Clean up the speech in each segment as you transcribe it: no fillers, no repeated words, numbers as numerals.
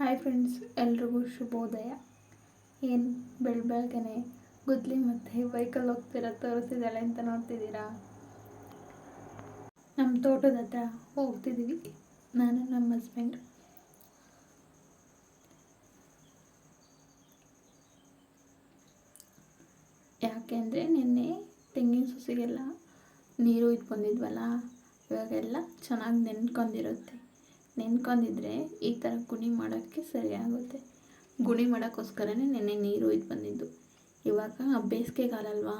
Hi friends, ಎಲ್ರಿಗೂ ಶುಭೋದಯ. ಏನು ಬೆಳಗ್ಗೆನೆ ಗುದ್ಲಿ ಮತ್ತು ಬೈಕಲ್ಲಿ ಹೋಗ್ತಿರೋ ತೋರಿಸಿದ್ದಾಳೆ ಅಂತ ನೋಡ್ತಿದ್ದೀರಾ. ನಮ್ಮ ತೋಟದ ಹತ್ರ ಹೋಗ್ತಿದ್ದೀವಿ, ನಾನು ನಮ್ಮ ಹಸ್ಬೆಂಡ್. ಯಾಕೆಂದರೆ ನಿನ್ನೆ ತೆಂಗಿನ ಸಸಿಗೆಲ್ಲ ನೀರು ಇಟ್ಕೊಂಡಿದ್ವಲ್ಲ, ಇವಾಗೆಲ್ಲ ಚೆನ್ನಾಗಿ ನೆನ್ಕೊಂಡಿದ್ರೆ ಈ ಥರ ಗುಣಿ ಮಾಡೋಕ್ಕೆ ಸರಿಯಾಗುತ್ತೆ. ಗುಣಿ ಮಾಡೋಕ್ಕೋಸ್ಕರನೇ ನೆನ್ನೆ ನೀರು ಇಟ್ಟು ಬಂದಿದ್ದು. ಇವಾಗ ಬೇಸಿಗೆಗಾಲ ಅಲ್ವಾ,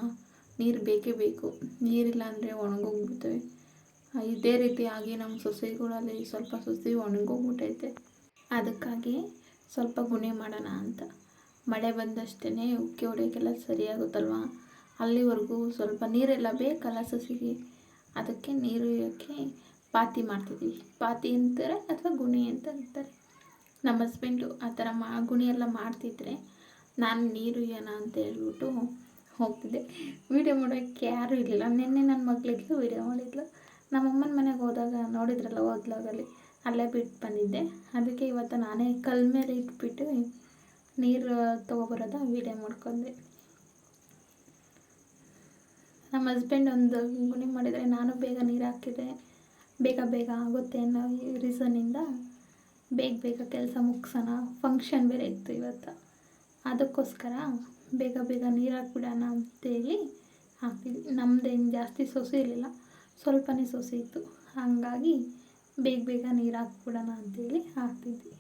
ನೀರು ಬೇಕೇ ಬೇಕು. ನೀರಿಲ್ಲ ಅಂದರೆ ಒಣಗೋಗ್ಬಿಡ್ತವೆ. ಇದೇ ರೀತಿಯಾಗಿ ನಮ್ಮ ಸೊಸೆಗಳಲ್ಲಿ ಸ್ವಲ್ಪ ಸೊಸೆ ಒಣಗೋಗ್ಬಿಟ್ಟೈತೆ. ಅದಕ್ಕಾಗಿ ಸ್ವಲ್ಪ ಗುಣಿ ಮಾಡೋಣ ಅಂತ. ಮಳೆ ಬಂದಷ್ಟೇ ಉಕ್ಕಿ ಹೊಡೆಯೋಕ್ಕೆಲ್ಲ ಸರಿಯಾಗುತ್ತಲ್ವ. ಅಲ್ಲಿವರೆಗೂ ಸ್ವಲ್ಪ ನೀರೆಲ್ಲ ಬೇಕಲ್ಲ ಸಸಿಗೆ, ಅದಕ್ಕೆ ನೀರು ಇರೋಕ್ಕೆ ಪಾತಿ ಮಾಡ್ತಿದ್ದೀವಿ. ಪಾತಿ ಅಂತಾರೆ ಅಥವಾ ಗುಣಿ ಅಂತ ಅಂತಾರೆ. ನಮ್ಮ ಹಸ್ಬೆಂಡು ಆ ಥರ ಗುಣಿ ಎಲ್ಲ ಮಾಡ್ತಿದ್ರೆ ನಾನು ನೀರು ಏನ ಅಂತ ಹೇಳ್ಬಿಟ್ಟು ಹೋಗ್ತಿದ್ದೆ. ವೀಡಿಯೋ ಮಾಡೋಕ್ಕೆ ಯಾರೂ ಇರಲಿಲ್ಲ. ನಿನ್ನೆ ನನ್ನ ಮಗಳಿದ್ಲು, ವೀಡಿಯೋ ಮಾಡಿದ್ಲು. ನಮ್ಮಮ್ಮನ ಮನೆಗೆ ಹೋದಾಗ ನೋಡಿದ್ರಲ್ಲ, ಓದ್ಲಾಗಲ್ಲಿ ಅಲ್ಲೇ ಬಿಟ್ಟು ಬಂದಿದ್ದೆ. ಅದಕ್ಕೆ ಇವತ್ತು ನಾನೇ ಕಲ್ ಮೇಲೆ ಇಟ್ಬಿಟ್ಟು ನೀರು ತೊಗೊಬರೋದ ವೀಡಿಯೋ ಮಾಡ್ಕೊಂಡೆ. ನಮ್ಮ ಹಸ್ಬೆಂಡ್ ಒಂದು ಗುಣಿ ಮಾಡಿದರೆ ನಾನು ಬೇಗ ನೀರು ಹಾಕಿದ್ರೆ ಬೇಗ ಆಗುತ್ತೆ ಅನ್ನೋ ರೀಸನ್ನಿಂದ ಬೇಗ ಕೆಲಸ ಮುಗಿಸೋಣ. ಫಂಕ್ಷನ್ ಬೇರೆ ಇತ್ತು ಇವತ್ತು, ಅದಕ್ಕೋಸ್ಕರ ಬೇಗ ನೀರು ಹಾಕ್ಬಿಡೋಣ ಅಂತೇಳಿ ಹಾಕ್ತಿದ್ವಿ. ನಮ್ಮದೇನು ಜಾಸ್ತಿ ಸೊಸೆ ಇರಲಿಲ್ಲ, ಸ್ವಲ್ಪನೇ ಸೊಸೆ ಇತ್ತು. ಹಾಗಾಗಿ ಬೇಗ ನೀರು ಹಾಕ್ಬಿಡೋಣ ಅಂತೇಳಿ ಹಾಕ್ತಿದ್ವಿ.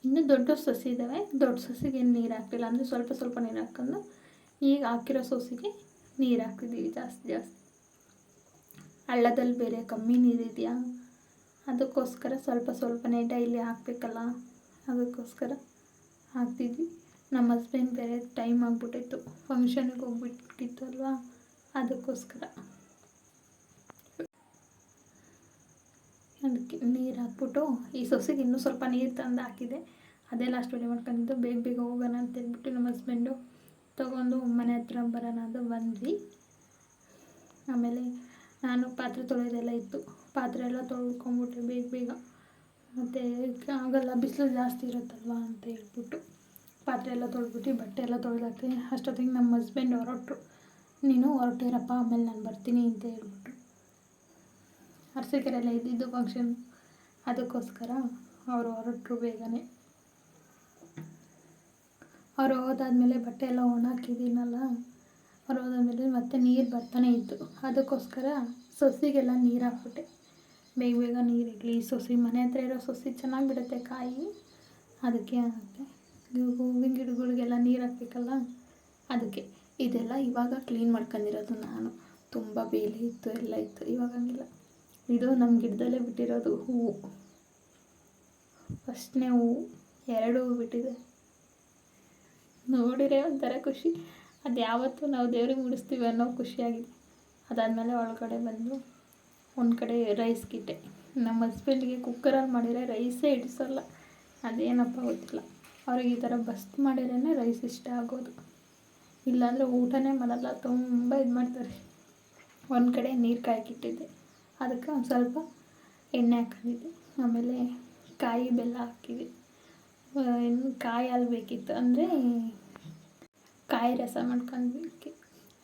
ಇನ್ನೂ ದೊಡ್ಡ ಸೊಸೆ ಇದ್ದಾವೆ, ದೊಡ್ಡ ಸೊಸೆಗೆ ಏನು ನೀರು ಹಾಕ್ತಿಲ್ಲ, ಅಂದರೆ ಸ್ವಲ್ಪ ನೀರು ಹಾಕ್ಕೊಂಡು ಈಗ ಹಾಕಿರೋ ಸೊಸೆಗೆ ನೀರು ಹಾಕ್ತಿದ್ದೀವಿ ಜಾಸ್ತಿ. ಹಳ್ಳದಲ್ಲಿ ಬೇರೆ ಕಮ್ಮಿ ನೀರಿದೆಯಾ, ಅದಕ್ಕೋಸ್ಕರ ಸ್ವಲ್ಪನೇ ಡೈಲಿ ಹಾಕಬೇಕಲ್ಲ, ಅದಕ್ಕೋಸ್ಕರ ಹಾಕ್ತಿದ್ವಿ. ನಮ್ಮ ಹಸ್ಬೆಂಡ್ ಬೇರೆ ಟೈಮ್ ಆಗಿಬಿಟ್ಟಿತ್ತು, ಫಂಕ್ಷನ್ಗೆ ಹೋಗ್ಬಿಟ್ಟಿತ್ತು ಅಲ್ವಾ, ಅದಕ್ಕೋಸ್ಕರ ಅದಕ್ಕೆ ನೀರು ಹಾಕ್ಬಿಟ್ಟು ಈ ಸೊಸೆಗೆ ಇನ್ನೂ ಸ್ವಲ್ಪ ನೀರು ತಂದು ಹಾಕಿದೆ. ಅದೇ ಲಾಸ್ಟ್ ವೀಡಿಯೋ ಮಾಡ್ಕೊಂಡಿದ್ದು. ಬೇಗ ಹೋಗೋಣ ಅಂತ ಹೇಳ್ಬಿಟ್ಟು ನಮ್ಮ ಹಸ್ಬೆಂಡು ತೊಗೊಂಡು ಮನೆ ಹತ್ರ ಬರೋಣ ಅಂತ ಬಂದ್ವಿ. ಆಮೇಲೆ ನಾನು ಪಾತ್ರೆ ತೊಳೆಯೋದೆಲ್ಲ ಇತ್ತು, ಪಾತ್ರೆ ಎಲ್ಲ ತೊಳ್ಕೊಂಬಿಟ್ಟೆ ಬೇಗ. ಮತ್ತು ಆಗಲ್ಲ, ಬಿಸಿಲು ಜಾಸ್ತಿ ಇರುತ್ತಲ್ವ ಅಂತ ಹೇಳ್ಬಿಟ್ಟು ಪಾತ್ರೆ ಎಲ್ಲ ತೊಳ್ಬಿಟ್ಟು ಬಟ್ಟೆ ಎಲ್ಲ ತೊಳೆದಾಕ್ತೀನಿ. ಅಷ್ಟೊತ್ತಿಗೆ ನಮ್ಮ ಹಸ್ಬೆಂಡ್ ಹೊರಟರು. ನೀನು ಹೊರಟಿರಪ್ಪ, ಆಮೇಲೆ ನಾನು ಬರ್ತೀನಿ ಅಂತ ಹೇಳ್ಬಿಟ್ಟು. ಅರಸೀಕೆರೆಯಲ್ಲೇ ಇದ್ದಿದ್ದು ಫಂಕ್ಷನ್, ಅದಕ್ಕೋಸ್ಕರ ಅವರು ಹೊರಟರು ಬೇಗನೆ. ಅವರು ಹೋದಾದ್ಮೇಲೆ ಬಟ್ಟೆ ಎಲ್ಲ ಒಣಾಕಿದ್ದೀನಲ್ಲ, ಅವ್ರು ಹೋದಾದ್ಮೇಲೆ ಮತ್ತೆ ನೀರು ಬರ್ತಾನೆ ಇತ್ತು. ಅದಕ್ಕೋಸ್ಕರ ಸೊಸೆಗೆಲ್ಲ ನೀರು ಹಾಕ್ಬಿಟ್ಟೆ. ಬೇಗ ನೀರಿರಲಿ, ಸೊಸೆ ಮನೆ ಹತ್ರ ಇರೋ ಸೊಸೆ ಚೆನ್ನಾಗಿ ಬಿಡುತ್ತೆ ಕಾಯಿ, ಅದಕ್ಕೆ ಆಗುತ್ತೆ. ಹೂವಿನ ಗಿಡಗಳಿಗೆಲ್ಲ ನೀರು ಹಾಕ್ಬೇಕಲ್ಲ, ಅದಕ್ಕೆ. ಇದೆಲ್ಲ ಇವಾಗ ಕ್ಲೀನ್ ಮಾಡ್ಕೊಂಡಿರೋದು ನಾನು. ತುಂಬ ಬೇಲಿ ಇತ್ತು, ಎಲ್ಲ ಇತ್ತು. ಇವಾಗ ಹಂಗಿಲ್ಲ. ಇದು ನಮ್ಮ ಗಿಡದಲ್ಲೇ ಬಿಟ್ಟಿರೋದು ಹೂವು, ಫಸ್ಟ್ನೇ ಹೂವು. 2 ಹೂವು ಬಿಟ್ಟಿದೆ. ನೋಡಿದ್ರೆ ಒಂಥರ ಖುಷಿ. ಅದು ಯಾವತ್ತೂ ನಾವು ದೇವ್ರಿಗೆ ಮುಡಿಸ್ತೀವಿ ಅನ್ನೋ ಖುಷಿಯಾಗಿದೆ. ಅದಾದಮೇಲೆ ಒಳಗಡೆ ಬಂದು ಒಂದು ಕಡೆ ರೈಸ್ಗಿಟ್ಟೆ. ನಮ್ಮ ಹಸ್ಬೆಂಡ್ಗೆ ಕುಕ್ಕರಲ್ಲಿ ಮಾಡಿದರೆ ರೈಸೇ ಇಡಿಸೋಲ್ಲ, ಅದೇನಪ್ಪ ಗೊತ್ತಿಲ್ಲ. ಅವ್ರಿಗೆ ಈ ಥರ ಬಸ್ತ್ ಮಾಡಿದ್ರೇ ರೈಸ್ ಇಷ್ಟ ಆಗೋದು, ಇಲ್ಲಾಂದರೆ ಊಟನೇ ಮಾಡಲ್ಲ. ತುಂಬ ಇದು ಮಾಡ್ತಾರೆ. ಒಂದು ಕಡೆ ನೀರು ಕಾಯಕ್ಕಿಟ್ಟಿದ್ದೆ, ಅದಕ್ಕೆ ಒಂದು ಸ್ವಲ್ಪ ಎಣ್ಣೆ ಹಾಕೊಂಡಿದ್ದೆ. ಆಮೇಲೆ ಕಾಯಿ ಬೆಲ್ಲ ಹಾಕಿದ್ವಿ. ಕಾಯಿ ಹಾಲು ಬೇಕಿತ್ತು, ಅಂದರೆ ಕಾಯಿ ರಸ ಮಾಡ್ಕೊಂಡ್ವಿ.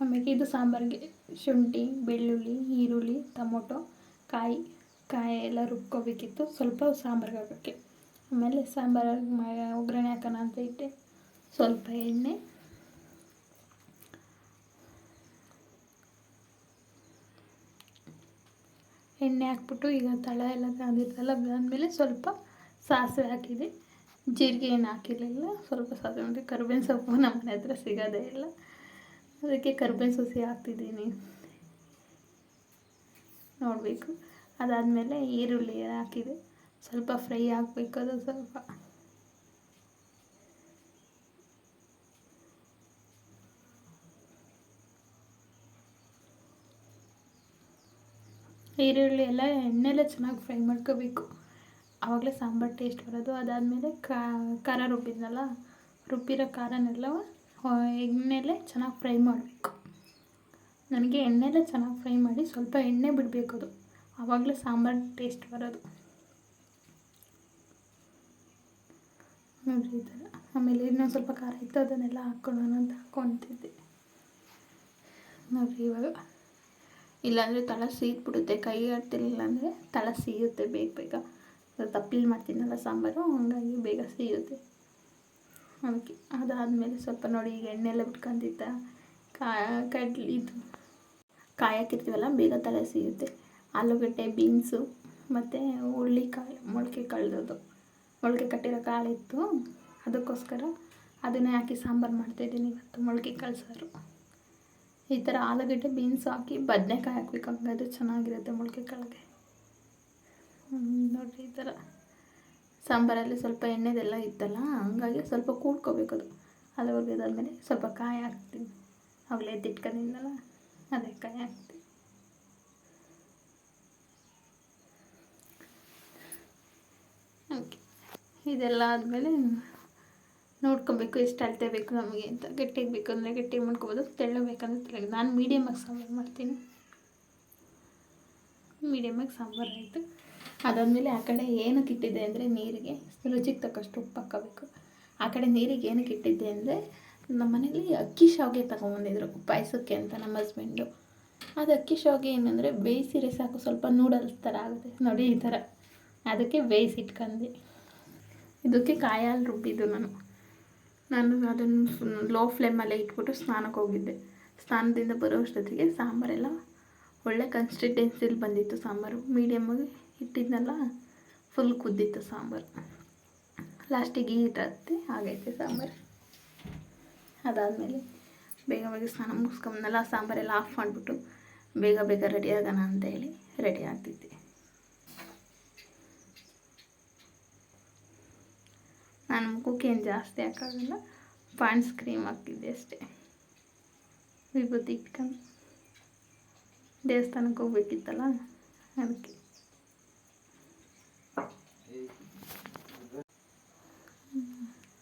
ಆಮೇಲೆ ಇದು ಸಾಂಬಾರಿಗೆ ಶುಂಠಿ, ಬೆಳ್ಳುಳ್ಳಿ, ಈರುಳ್ಳಿ, ಟೊಮೊಟೊ, ಕಾಯಿ ಎಲ್ಲ ರುಬ್ಕೋಬೇಕಿತ್ತು, ಸ್ವಲ್ಪ ಸಾಂಬಾರಿಗೆ ಹಾಕೋಕ್ಕೆ. ಆಮೇಲೆ ಸಾಂಬಾರಿಗೆ ಒಗ್ಗರಣೆ ಹಾಕೋಣ ಅಂತ ಇಟ್ಟೆ. ಸ್ವಲ್ಪ ಎಣ್ಣೆ ಹಾಕ್ಬಿಟ್ಟು ಈಗ ತಳ ಎಲ್ಲ ತಂದಿದ್ದೆಲ್ಲ ಬಂದಮೇಲೆ ಸ್ವಲ್ಪ ಸಾಸಿವೆ ಹಾಕಿದೆ. ಜೀರಿಗೆ ಏನು ಹಾಕಿರಲಿಲ್ಲ, ಸ್ವಲ್ಪ ಸಾಸಿವೆ ಮತ್ತು ಕರಿಬೇವಿನ ಸೊಪ್ಪು ನಮ್ಮ ಮನೆ ಹತ್ರ ಸಿಗೋದೇ ಇಲ್ಲ, ಅದಕ್ಕೆ ಕರಿಬೇವಿನ ಸೊಸೆ ಹಾಕ್ತಿದ್ದೀನಿ. ನೋಡಬೇಕು. ಅದಾದಮೇಲೆ ಈರುಳ್ಳಿ ಹಾಕಿದೆ, ಸ್ವಲ್ಪ ಫ್ರೈ ಆಗಬೇಕು. ಅದು ಸ್ವಲ್ಪ ಈರುಳ್ಳಿ ಎಲ್ಲ ಎಣ್ಣೆಲ್ಲೇ ಚೆನ್ನಾಗಿ ಫ್ರೈ ಮಾಡ್ಕೋಬೇಕು, ಆವಾಗಲೇ ಸಾಂಬಾರು ಟೇಸ್ಟ್ ಬರೋದು. ಅದಾದಮೇಲೆ ಖಾರ ರುಬ್ಬಿರೋ ಖಾರನೆಲ್ಲ ಎಣ್ಣೆಲೇ ಚೆನ್ನಾಗಿ ಫ್ರೈ ಮಾಡಬೇಕು. ನನಗೆ ಎಣ್ಣೆಲೇ ಚೆನ್ನಾಗಿ ಫ್ರೈ ಮಾಡಿ ಸ್ವಲ್ಪ ಎಣ್ಣೆ ಬಿಡಬೇಕು, ಅದು ಆವಾಗಲೇ ಸಾಂಬಾರು ಟೇಸ್ಟ್ ಬರೋದು. ನೋಡಿರಿ ಈ ಥರ. ಆಮೇಲೆ ಇನ್ನೊಂದು ಸ್ವಲ್ಪ ಖಾರ ಇತ್ತು, ಅದನ್ನೆಲ್ಲ ಹಾಕ್ಕೊಳ್ಳೋಣ ಅಂತ ಹಾಕ್ಕೊತಿದ್ದೆ ನೋಡಿರಿ. ಇವಾಗ ಇಲ್ಲಾಂದರೆ ತಳ ಸೀದ್ಬಿಡುತ್ತೆ, ಕೈ ಆಡ್ತಿರ್ಲಿಲ್ಲ ಅಂದರೆ ತಳ ಸೀಯುತ್ತೆ ಬೇಗ. ತಪ್ಪಲಿ ಮಾಡ್ತೀನಲ್ಲ ಸಾಂಬಾರು, ಹಂಗಾಗಿ ಬೇಗ ಸೀಯುತ್ತೆ ಅದಕ್ಕೆ. ಅದಾದಮೇಲೆ ಸ್ವಲ್ಪ ನೋಡಿ ಈಗ ಎಣ್ಣೆ ಎಲ್ಲ ಬಿಟ್ಕೊಂತಿದ್ದ ಇದು ಕಾಯಕ್ಕಿರ್ತೀವಲ್ಲ, ಬೇಗ ತಲೆ ಸೀಯುತ್ತೆ. ಆಲೂಗಡ್ಡೆ, ಬೀನ್ಸು ಮತ್ತು ಹುರುಳಿಕಾಳು, ಮೊಳಕೆ ಕಟ್ಟಿರೋ ಕಾಳಿತ್ತು, ಅದಕ್ಕೋಸ್ಕರ ಅದನ್ನೇ ಹಾಕಿ ಸಾಂಬಾರು ಮಾಡ್ತಾಯಿದ್ದೀನಿ ಇವತ್ತು. ಮೊಳಕೆ ಕಾಳು ಸಾರು ಈ ಥರ ಆಲೂಗಡ್ಡೆ, ಬೀನ್ಸು ಹಾಕಿ ಬದನೆಕಾಯಿ ಹಾಕ್ಬೇಕು, ಹಂಗಾದ್ರೆ ಚೆನ್ನಾಗಿರುತ್ತೆ ಮೊಳಕೆ ಕಾಳಿಗೆ. ನೋಡಿರಿ ಈ ಥರ ಸಾಂಬಾರಲ್ಲಿ ಸ್ವಲ್ಪ ಎಣ್ಣೆದೆಲ್ಲ ಇತ್ತಲ್ಲ, ಹಂಗಾಗಿ ಸ್ವಲ್ಪ ಕೂಡ್ಕೋಬೇಕು ಅದು ಹುರಿದಾದ್ಮೇಲೆ ಸ್ವಲ್ಪ ಕಾಯಿ ಹಾಕ್ತೀನಿ. ಆಗಲೇ ಎತ್ತಿಟ್ಕೊಂಡಿದ್ದಲ್ಲ, ಅದೇ ಕಾಯಿ ಹಾಕ್ತೀನಿ. ಓಕೆ, ಇದೆಲ್ಲ ಆದಮೇಲೆ ನೋಡ್ಕೊಬೇಕು ಎಷ್ಟು ಅಳತೆ ಬೇಕು ನಮಗೆ ಅಂತ. ಗಟ್ಟಿಗೆ ಬೇಕು ಅಂದರೆ ಗಟ್ಟಿಗೆ ಮಾಡ್ಕೊಬೋದು, ತೆಳ್ಳಬೇಕಂದ್ರೆ ತೆಳ್ಳಗೆ. ನಾನು ಮೀಡಿಯಮಾಗಿ ಸಾಂಬಾರು ಮಾಡ್ತೀನಿ. ಮೀಡಿಯಮಾಗಿ ಸಾಂಬಾರು ಆಯಿತು. ಅದಾದಮೇಲೆ ಆ ಕಡೆ ಏನಕ್ಕೆ ಇಟ್ಟಿದ್ದೆ ಅಂದರೆ ನೀರಿಗೆ ರುಚಿಗೆ ತಕ್ಕಷ್ಟು ಉಪ್ಪು ಹಾಕ್ಕೋಬೇಕು. ಆ ಕಡೆ ನೀರಿಗೆ ಏನಕ್ಕೆ ಇಟ್ಟಿದ್ದೆ ಅಂದರೆ ನಮ್ಮ ಮನೇಲಿ ಅಕ್ಕಿ ಶಾವಿಗೆ ತಗೊಂಬಂದಿದ್ರು ಪಾಯಸಕ್ಕೆ ಅಂತ ನಮ್ಮ ಹಸ್ಬೆಂಡು. ಅದು ಅಕ್ಕಿ ಶಾವಿಗೆ ಏನಂದರೆ ಬೇಯಿಸಿರೆ ಸಾಕು, ಸ್ವಲ್ಪ ನೂಡಲ್ಸ್ ಥರ ಆಗುತ್ತೆ ನೋಡಿ ಈ ಥರ. ಅದಕ್ಕೆ ಬೇಯಿಸಿಟ್ಕೊಂಡೆ. ಇದಕ್ಕೆ ಕಾಯಿ ಹಾಲು ರುಬ್ಬಿದ್ದು ನಾನು ಅದನ್ನು ಲೋ ಫ್ಲೇಮಲ್ಲೇ ಇಟ್ಬಿಟ್ಟು ಸ್ನಾನಕ್ಕೆ ಹೋಗಿದ್ದೆ. ಸ್ನಾನದಿಂದ ಬರೋ ಅಷ್ಟೊತ್ತಿಗೆ ಸಾಂಬಾರೆಲ್ಲ ಒಳ್ಳೆ ಕನ್ಸಿಸ್ಟೆನ್ಸಿಲಿ ಬಂದಿತ್ತು. ಸಾಂಬಾರು ಮೀಡಿಯಮಾಗಿ ಇಟ್ಟಿದ್ನಲ್ಲ, ಫುಲ್ ಕುದ್ದಿತ್ತು ಸಾಂಬಾರು. ಲಾಸ್ಟಿಗೆ ಹೀಟಾಗುತ್ತೆ, ಆಗೈತೆ ಸಾಂಬಾರು. ಅದಾದಮೇಲೆ ಬೇಗ ಸ್ನಾನ ಮುಗಿಸ್ಕೊಂಬಂದಲ್ಲ, ಸಾಂಬಾರೆಲ್ಲ ಆಫ್ ಮಾಡಿಬಿಟ್ಟು ಬೇಗ ರೆಡಿ ಆಗೋಣ ಅಂತ ಹೇಳಿ ರೆಡಿ ಆಗ್ತಿದ್ದೆ. ನಾನು ಮುಖಕ್ಕೆ ಏನು ಜಾಸ್ತಿ ಹಾಕೋದಿಲ್ಲ, ಪಾಂಡ್ಸ್ ಕ್ರೀಮ್ ಹಾಕಿದ್ದೆ ಅಷ್ಟೇ. ವಿಭೂತಿ ಇಟ್ಕೊಂಡು ದೇವಸ್ಥಾನಕ್ಕೆ ಹೋಗ್ಬೇಕಿತ್ತಲ್ಲ, ಅದಕ್ಕೆ.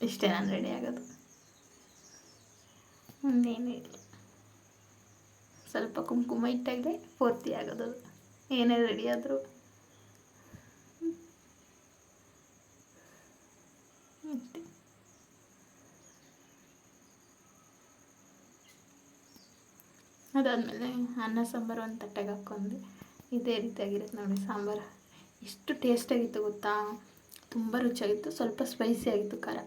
ಇಷ್ಟೇ ನಾನು ರೆಡಿ ಆಗೋದು, ಇನ್ನೇನು ಇಲ್ಲ. ಸ್ವಲ್ಪ ಕುಂಕುಮ ಇಟ್ಟಾಗಲೇ ಪೂರ್ತಿ ಆಗೋದು, ಏನೇ ರೆಡಿ ಆದರೂ. ಅಷ್ಟೇ. ಅದಾದಮೇಲೆ ಅನ್ನ ಸಾಂಬಾರು ಒಂದು ತಟ್ಟೆಗೆ ಹಾಕ್ಕೊಂಡು ಇದೇ ರೀತಿಯಾಗಿರುತ್ತೆ ನೋಡಿ ಸಾಂಬಾರು. ಎಷ್ಟು ಟೇಸ್ಟಾಗಿತ್ತು ಗೊತ್ತಾ, ತುಂಬ ರುಚಿಯಾಗಿತ್ತು. ಸ್ವಲ್ಪ ಸ್ಪೈಸಿ ಆಗಿತ್ತು ಖಾರ.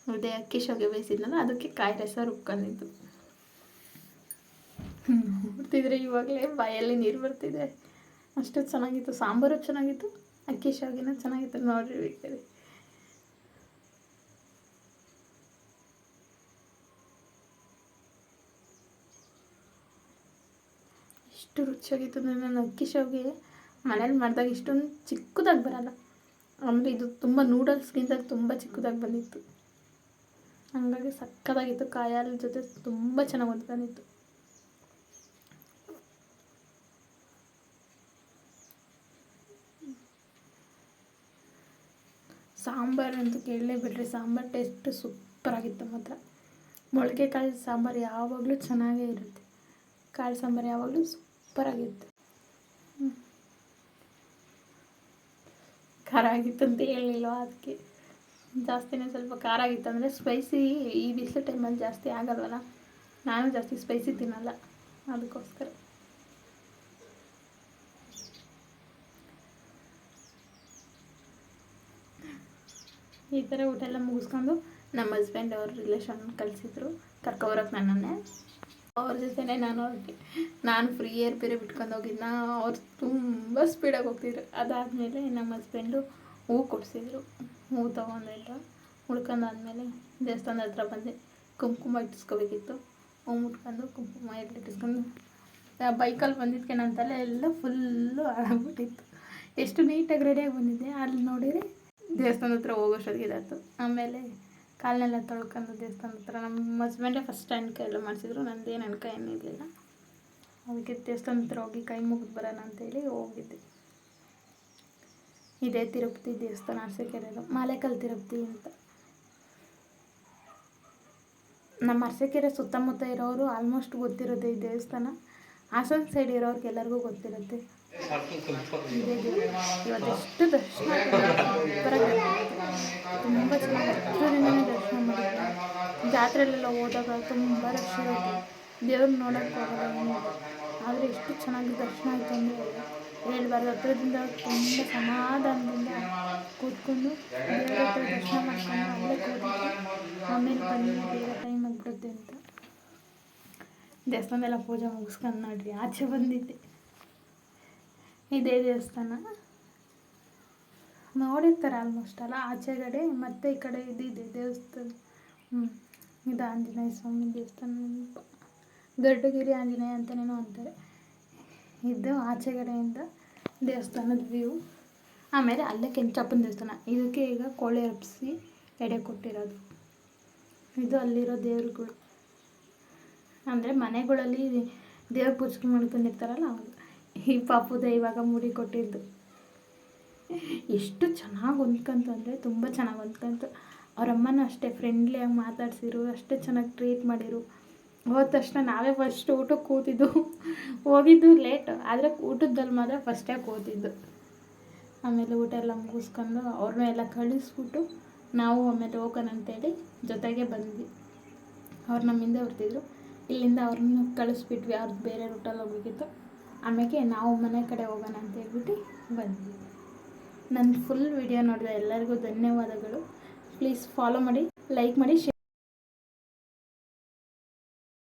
ಅದೇ ಅಕ್ಕಿ ಶಾವಿಗೆ ಬೇಯಿಸಿದ್ನಲ್ಲ, ಅದಕ್ಕೆ ಕಾಯಿ ರಸ ರುಬ್ಕೊಂಡಿದ್ದು. ನೋಡ್ತಿದ್ರೆ ಇವಾಗಲೇ ಬಾಯಲ್ಲಿ ನೀರು ಬರ್ತಿದೆ, ಅಷ್ಟು ಚೆನ್ನಾಗಿತ್ತು. ಸಾಂಬಾರು ಚೆನ್ನಾಗಿತ್ತು, ಅಕ್ಕಿ ಶಾವಿಗೆನೂ ಚೆನ್ನಾಗಿತ್ತು ನೋಡ್ರಿ ಬೇಕಾದ್ರೆ. ಎಷ್ಟು ರುಚಿಯಾಗಿತ್ತು. ನಾನು ಅಕ್ಕಿ ಶಾವಿಗೆ ಮನೇಲಿ ಮಾಡಿದಾಗ ಇಷ್ಟೊಂದು ಚಿಕ್ಕದಾಗಿ ಬರೋಲ್ಲ, ಅಂದರೆ ಇದು ತುಂಬ ನೂಡಲ್ಸ್ಗಿಂತ ತುಂಬ ಚಿಕ್ಕದಾಗಿ ಬಂದಿತ್ತು. ಹಾಗಾಗಿ ಸಕ್ಕತ್ತಾಗಿತ್ತು. ಕಾಯಿ ಹಾಲು ಜೊತೆ ತುಂಬ ಚೆನ್ನಾಗಿ ಹೊಂದ್ಕೊಂಡಿತ್ತು. ಸಾಂಬಾರು ಅಂತೂ ಕೇಳಲೇಬಿಡ್ರಿ, ಸಾಂಬಾರು ಟೇಸ್ಟ್ ಸೂಪರಾಗಿತ್ತು ಮಾತ್ರ. ಮೊಳಕೆ ಕಾಳು ಸಾಂಬಾರು ಯಾವಾಗಲೂ ಚೆನ್ನಾಗೇ ಇರುತ್ತೆ. ಕಾಳು ಸಾಂಬಾರು ಯಾವಾಗಲೂ ಸೂಪರಾಗಿರುತ್ತೆ. ಖಾರ ಆಗಿತ್ತು ಅಂತ ಹೇಳಿಲ್ವ, ಅದಕ್ಕೆ ಜಾಸ್ತಿನೇ ಸ್ವಲ್ಪ ಖಾರ ಆಗಿತ್ತು. ಅಂದರೆ ಸ್ಪೈಸಿ ಈ ಬಿಸಿಲು ಟೈಮಲ್ಲಿ ಜಾಸ್ತಿ ಆಗಲ್ವಲ್ಲ, ನಾನು ಜಾಸ್ತಿ ಸ್ಪೈಸಿ ತಿನ್ನಲ್ಲ, ಅದಕ್ಕೋಸ್ಕರ. ಈ ಥರ ಊಟ ಎಲ್ಲ ಮುಗಿಸ್ಕೊಂಡು ನಮ್ಮ ಹಸ್ಬೆಂಡ್ ಅವ್ರ ರಿಲೇಷನ್ ಕಳಿಸಿದ್ರು ಕರ್ಕೊಬರೋಕೆ ನನ್ನನ್ನೇ. ಅವ್ರ ಜೊತೆನೇ ನಾನು ಹೊರಟೆ. ನಾನು ಫ್ರೀ ಏರ್ ಬೇರೆ ಬಿಟ್ಕೊಂಡು ಹೋಗಿದ್ನ, ಅವ್ರು ತುಂಬ ಸ್ಪೀಡಾಗಿ ಹೋಗ್ತಿದ್ರು. ಅದಾದಮೇಲೆ ನಮ್ಮ ಹಸ್ಬೆಂಡು ಹೂವು ಕೊಡಿಸಿದ್ರು, ಹೂವು ತೊಗೊಂಡಿಲ್ಲ. ಉಳ್ಕೊಂಡಾದ್ಮೇಲೆ ದೇವಸ್ಥಾನದ ಹತ್ರ ಬಂದೆ, ಕುಂಕುಮ ಇಟ್ಟಿಸ್ಕೋಬೇಕಿತ್ತು. ಹೂವು ಮುಟ್ಕೊಂಡು ಕುಂಕುಮ ಎಲ್ಲ ಇಟ್ಟಿಸ್ಕೊಂಡು ಬೈಕಲ್ಲಿ ಬಂದಿದ್ದಕ್ಕೆ ನನ್ನ ತಲೆ ಎಲ್ಲ ಫುಲ್ಲು ಹಾಳಾಗ್ಬಿಟ್ಟಿತ್ತು. ಎಷ್ಟು ನೀಟಾಗಿ ರೆಡಿಯಾಗಿ ಬಂದಿದ್ದೆ, ಅಲ್ಲಿ ನೋಡಿದರೆ ದೇವಸ್ಥಾನದ ಹತ್ರ ಹೋಗೋಷ್ಟೊತ್ತಿಗೆ ಇದಾಯ್ತು. ಆಮೇಲೆ ಕಾಲನ್ನೆಲ್ಲ ತೊಳ್ಕೊಂಡು ದೇವಸ್ಥಾನದ ಹತ್ರ ನಮ್ಮ ಹಸ್ಬೆಂಡೇ ಫಸ್ಟ್ ಅಣ್ಕಾಯಿ ಎಲ್ಲ ಮಾಡಿಸಿದ್ರು, ನಂದೇನು ಅಣ್ಕಾಯಿ ಏನೂ ಇರಲಿಲ್ಲ. ಅದಕ್ಕೆ ದೇವಸ್ಥಾನದ ಹತ್ರ ಹೋಗಿ ಕೈ ಮುಗಿದು ಬರೋಣ ಅಂತೇಳಿ ಹೋಗಿದ್ದೆ. ಇದೇ ತಿರುಪತಿ ದೇವಸ್ಥಾನ, ಅರಸೀಕೆರೆದು ಮಾಲೇಕಲ್ ತಿರುಪತಿ ಅಂತ. ನಮ್ಮ ಅರಸೀಕೆರೆ ಸುತ್ತಮುತ್ತ ಇರೋರು ಆಲ್ಮೋಸ್ಟ್ ಗೊತ್ತಿರುತ್ತೆ ಈ ದೇವಸ್ಥಾನ. ಹಾಸನ ಸೈಡ್ ಇರೋರ್ಗೆ ಎಲ್ಲರಿಗೂ ಗೊತ್ತಿರುತ್ತೆ. ಇದೇ ದೇವರು ಇವತ್ತೆಷ್ಟು ದರ್ಶನ ತುಂಬ ಚೆನ್ನಾಗಿ ಹತ್ರದಿಂದನೇ ದರ್ಶನ ಮಾಡಿದ್ವಿ. ಜಾತ್ರೆಯಲ್ಲೆಲ್ಲ ಹೋದಾಗ ತುಂಬ ರಶ್ ಇರುತ್ತೆ, ದೇವ್ರನ್ನ ನೋಡೋಕ್ಕೆ ಹೋಗಲ್ಲ ಏನಿಲ್ಲ, ಆದರೆ ಎಷ್ಟು ಚೆನ್ನಾಗಿ ದರ್ಶನ ಆಯಿತು ಅಂದರೆ ಹೇಳ್ಬಾರ್ದು. ಹತ್ರದಿಂದ ತುಂಬ ಸಮಾಧಾನದಿಂದ ಕೂತ್ಕೊಂಡು ದೇವ್ರ ಹತ್ರ ದರ್ಶನ ಮಾಡ್ಕೊಂಡು ಅಲ್ಲೇ ಕೂತಿದ್ದು ಆಮೇಲೆ ಬನ್ನಿ ಬೇಗ ಟೈಮ್ ಆಗಿಬಿಡುತ್ತೆ ಅಂತ ದೇವಸ್ಥಾನದೆಲ್ಲ ಪೂಜೆ ಮುಗಿಸ್ಕೊಂಡು ನೋಡ್ರಿ ಆಚೆ ಬಂದಿದ್ದೆ. ಇದೇ ದೇವಸ್ಥಾನ ನೋಡಿರ್ತಾರೆ ಆಲ್ಮೋಸ್ಟ್ ಅಲ್ಲ, ಆಚೆಗಡೆ ಮತ್ತು ಈ ಕಡೆ ಇದಿದೆ ದೇವಸ್ಥಾನ. ಇದು ಆಂಜನೇಯ ಸ್ವಾಮಿ ದೇವಸ್ಥಾನ, ಗರುಡಗಿರಿ ಆಂಜನೇಯ ಅಂತಲೇ ಅಂತಾರೆ. ಇದು ಆಚೆಗಡೆಯಿಂದ ದೇವಸ್ಥಾನದ ವ್ಯೂ. ಆಮೇಲೆ ಅಲ್ಲೇ ಕೆಂಚಪ್ಪನ ದೇವಸ್ಥಾನ, ಇದಕ್ಕೆ ಈಗ ಕೋಳಿ ಹಬ್ಬಿಸಿ ಎಡೆ ಕೊಟ್ಟಿರೋದು. ಇದು ಅಲ್ಲಿರೋ ದೇವ್ರುಗಳು, ಅಂದರೆ ಮನೆಗಳಲ್ಲಿ ದೇವ್ರ ಪೂಜೆ ಮಾಡ್ಕೊಂಡಿರ್ತಾರಲ್ಲ ಅವರು. ಈ ಪಾಪುದ ಇವಾಗ ಮುಡಿ ಕೊಟ್ಟಿದ್ದು ಎಷ್ಟು ಚೆನ್ನಾಗಿ ಹೊಂದ್ಕಂತು ಅಂದರೆ ತುಂಬ ಚೆನ್ನಾಗಿ ಹೊಂದ್ಕಂತು. ಅವರಮ್ಮನೂ ಅಷ್ಟೇ ಫ್ರೆಂಡ್ಲಿಯಾಗಿ ಮಾತಾಡ್ಸಿರು, ಅಷ್ಟೇ ಚೆನ್ನಾಗಿ ಟ್ರೀಟ್ ಮಾಡಿರು. ಹೋದ ತಕ್ಷಣ ನಾವೇ ಫಸ್ಟ್ ಊಟಕ್ಕೆ ಕೂತಿದ್ದು, ಹೋಗಿದ್ದು ಲೇಟು ಆದರೆ ಊಟದಲ್ಲಿ ಮಾತ್ರ ಫಸ್ಟೇ ಕೂತಿದ್ದು. ಆಮೇಲೆ ಊಟ ಎಲ್ಲ ಮುಗಿಸ್ಕೊಂಡು ಅವ್ರನ್ನೂ ಎಲ್ಲ ಕಳಿಸ್ಬಿಟ್ಟು ನಾವು ಆಮೇಲೆ ಹೋಗೋಣ ಅಂತೇಳಿ ಜೊತೆಗೆ ಬಂದ್ವಿ. ಅವ್ರು ನಮ್ಮಿಂದ ಬರ್ತಿದ್ರು, ಇಲ್ಲಿಂದ ಅವ್ರನ್ನ ಕಳಿಸ್ಬಿಟ್ವಿ, ಅವ್ರದ್ದು ಬೇರೆ ರೂಟಲ್ಲಿ ಹೋಗ್ಬೇಕಿತ್ತು. ಆಮೇಲೆ ನಾವು ಮನೆ ಕಡೆ ಹೋಗೋಣ ಅಂತ ಹೇಳ್ಬಿಟ್ಟು ಬಂದ್ವಿ. ನನ್ನ ಫುಲ್ ವಿಡಿಯೋ ನೋಡಿದ ಎಲ್ಲರಿಗೂ ಧನ್ಯವಾದಗಳು. ಪ್ಲೀಸ್ ಫಾಲೋ ಮಾಡಿ, ಲೈಕ್ ಮಾಡಿ, ಶೇರ್